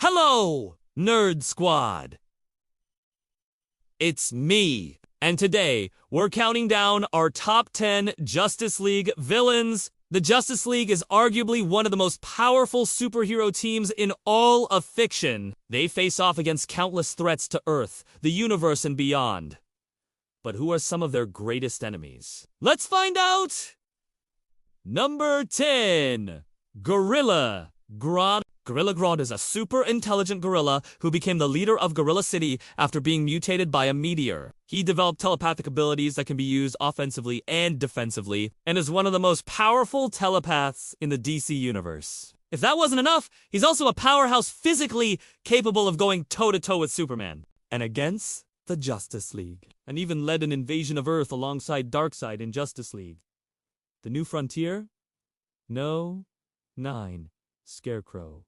Hello, Nerd Squad! It's me, and today we're counting down our top 10 Justice League villains. The Justice League is arguably one of the most powerful superhero teams in all of fiction. They face off against countless threats to Earth, the universe, and beyond. But who are some of their greatest enemies? Let's find out! Number 10. Gorilla Grodd. Gorilla Grodd is a super intelligent gorilla who became the leader of Gorilla City after being mutated by a meteor. He developed telepathic abilities that can be used offensively and defensively, and is one of the most powerful telepaths in the DC universe. If that wasn't enough, he's also a powerhouse physically capable of going toe-to-toe with Superman and against the Justice League, and even led an invasion of Earth alongside Darkseid in Justice League. The New Frontier? No. 9. Scarecrow.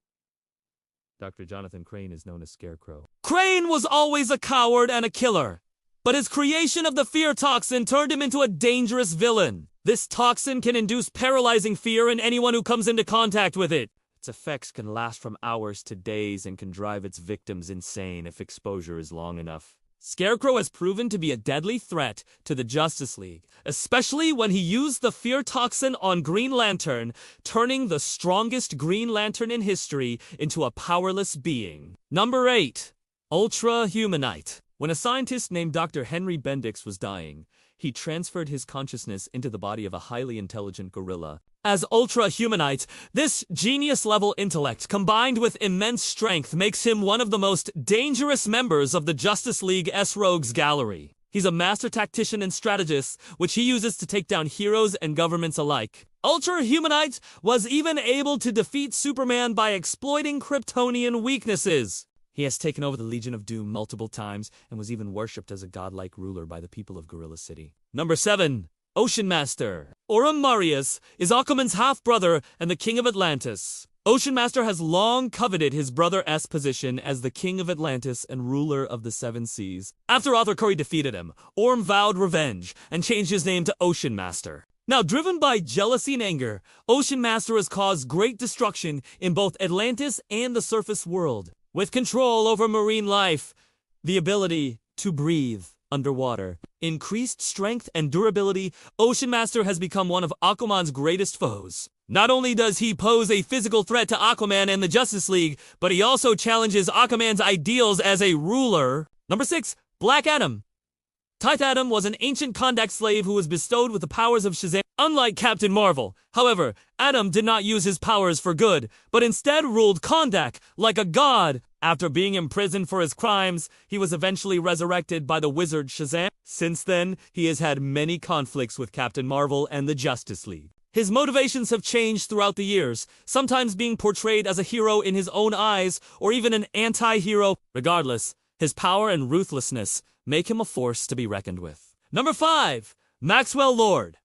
Dr. Jonathan Crane is known as Scarecrow. Crane was always a coward and a killer, but his creation of the fear toxin turned him into a dangerous villain. This toxin can induce paralyzing fear in anyone who comes into contact with it. Its effects can last from hours to days and can drive its victims insane if exposure is long enough. Scarecrow has proven to be a deadly threat to the Justice League, especially when he used the fear toxin on Green Lantern, turning the strongest Green Lantern in history into a powerless being. Number 8. Ultra Humanite. When a scientist named Dr. Henry Bendix was dying, he transferred his consciousness into the body of a highly intelligent gorilla. As Ultra Humanite, this genius-level intellect combined with immense strength makes him one of the most dangerous members of the Justice League S-Rogues gallery. He's a master tactician and strategist, which he uses to take down heroes and governments alike. Ultra Humanite was even able to defeat Superman by exploiting Kryptonian weaknesses. He has taken over the Legion of Doom multiple times and was even worshipped as a godlike ruler by the people of Gorilla City. Number 7. Ocean Master. Orem Marius is Aquaman's half-brother and the King of Atlantis. Ocean Master has long coveted his brother's position as the King of Atlantis and ruler of the Seven Seas. After Arthur Curry defeated him, Orem vowed revenge and changed his name to Ocean Master. Now, driven by jealousy and anger, Ocean Master has caused great destruction in both Atlantis and the surface world. With control over marine life, the ability to breathe underwater, increased strength and durability, Ocean Master has become one of Aquaman's greatest foes. Not only does he pose a physical threat to Aquaman and the Justice League, but he also challenges Aquaman's ideals as a ruler. Number 6. Black Adam. Tith Adam was an ancient Kondak slave who was bestowed with the powers of Shazam. Unlike Captain Marvel, however, Adam did not use his powers for good, but instead ruled Kondak like a god. After being imprisoned for his crimes, he was eventually resurrected by the wizard Shazam. Since then, he has had many conflicts with Captain Marvel and the Justice League. His motivations have changed throughout the years, sometimes being portrayed as a hero in his own eyes, or even an anti-hero. Regardless, his power and ruthlessness make him a force to be reckoned with. Number 5. Maxwell Lord.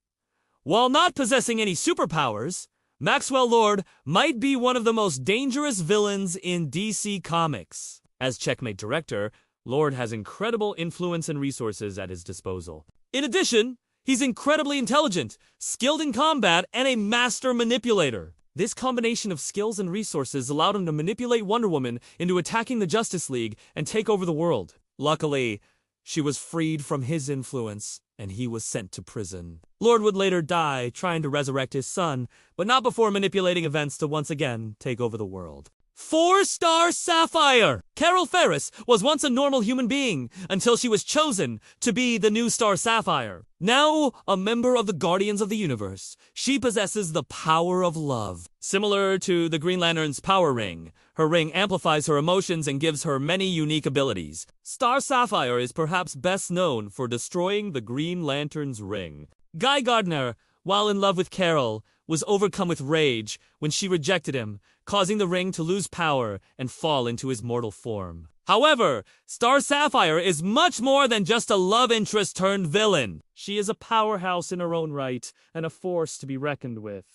While not possessing any superpowers, Maxwell Lord might be one of the most dangerous villains in DC Comics. As Checkmate director, Lord has incredible influence and resources at his disposal. In addition, he's incredibly intelligent, skilled in combat, and a master manipulator. This combination of skills and resources allowed him to manipulate Wonder Woman into attacking the Justice League and take over the world. Luckily, she was freed from his influence, and he was sent to prison. Lord would later die trying to resurrect his son, but not before manipulating events to once again take over the world. 4 Star Sapphire! Carol Ferris was once a normal human being until she was chosen to be the new Star Sapphire. Now a member of the Guardians of the Universe, she possesses the power of love. Similar to the Green Lantern's power ring, her ring amplifies her emotions and gives her many unique abilities. Star Sapphire is perhaps best known for destroying the Green Lantern's ring. Guy Gardner, while in love with Carol, was overcome with rage when she rejected him, causing the ring to lose power and fall into his mortal form. However, Star Sapphire is much more than just a love interest turned villain. She is a powerhouse in her own right and a force to be reckoned with.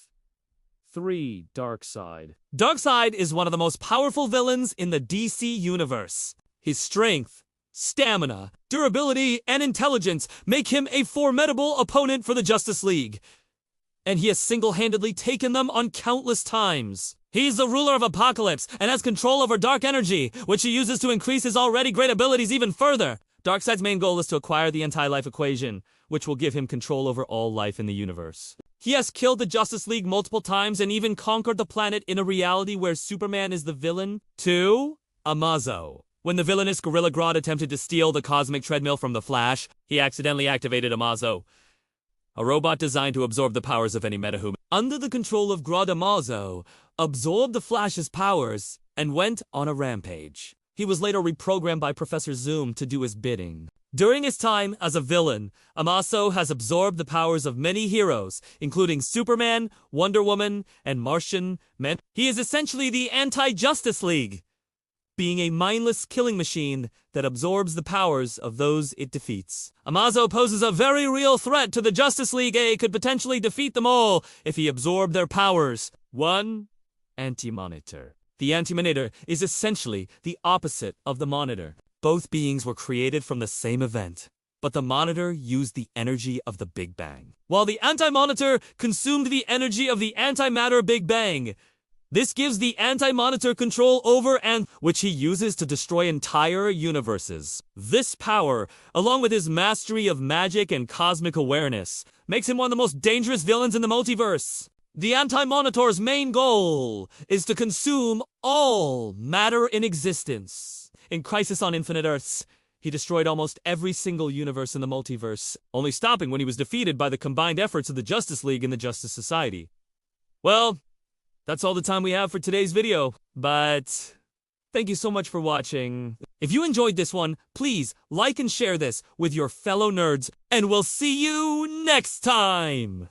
3. Darkseid. Darkseid is one of the most powerful villains in the DC universe. His strength, stamina, durability, and intelligence make him a formidable opponent for the Justice League, and he has single-handedly taken them on countless times. He's the ruler of Apocalypse and has control over dark energy, which he uses to increase his already great abilities even further. Darkseid's main goal is to acquire the anti-life equation, which will give him control over all life in the universe. He has killed the Justice League multiple times and even conquered the planet in a reality where Superman is the villain. 2. Amazo. When the villainous Gorilla Grodd attempted to steal the cosmic treadmill from the Flash, he accidentally activated Amazo, a robot designed to absorb the powers of any metahuman. Under the control of Grodd, Amazo absorbed the Flash's powers and went on a rampage. He was later reprogrammed by Professor Zoom to do his bidding. During his time as a villain, Amazo has absorbed the powers of many heroes, including Superman, Wonder Woman, and Martian Man. He is essentially the anti-Justice League, being a mindless killing machine that absorbs the powers of those it defeats. Amazo poses a very real threat to the Justice League. Could potentially defeat them all if he absorbed their powers. 1. Anti-Monitor. The Anti-Monitor is essentially the opposite of the Monitor. Both beings were created from the same event, but the Monitor used the energy of the Big Bang, while the Anti-Monitor consumed the energy of the antimatter Big Bang. This gives the Anti-Monitor control over which he uses to destroy entire universes. This power, along with his mastery of magic and cosmic awareness, makes him one of the most dangerous villains in the multiverse. The Anti-Monitor's main goal is to consume all matter in existence. In Crisis on Infinite Earths, he destroyed almost every single universe in the multiverse, only stopping when he was defeated by the combined efforts of the Justice League and the Justice Society. Well, that's all the time we have for today's video, but thank you so much for watching. If you enjoyed this one, please like and share this with your fellow nerds, and we'll see you next time!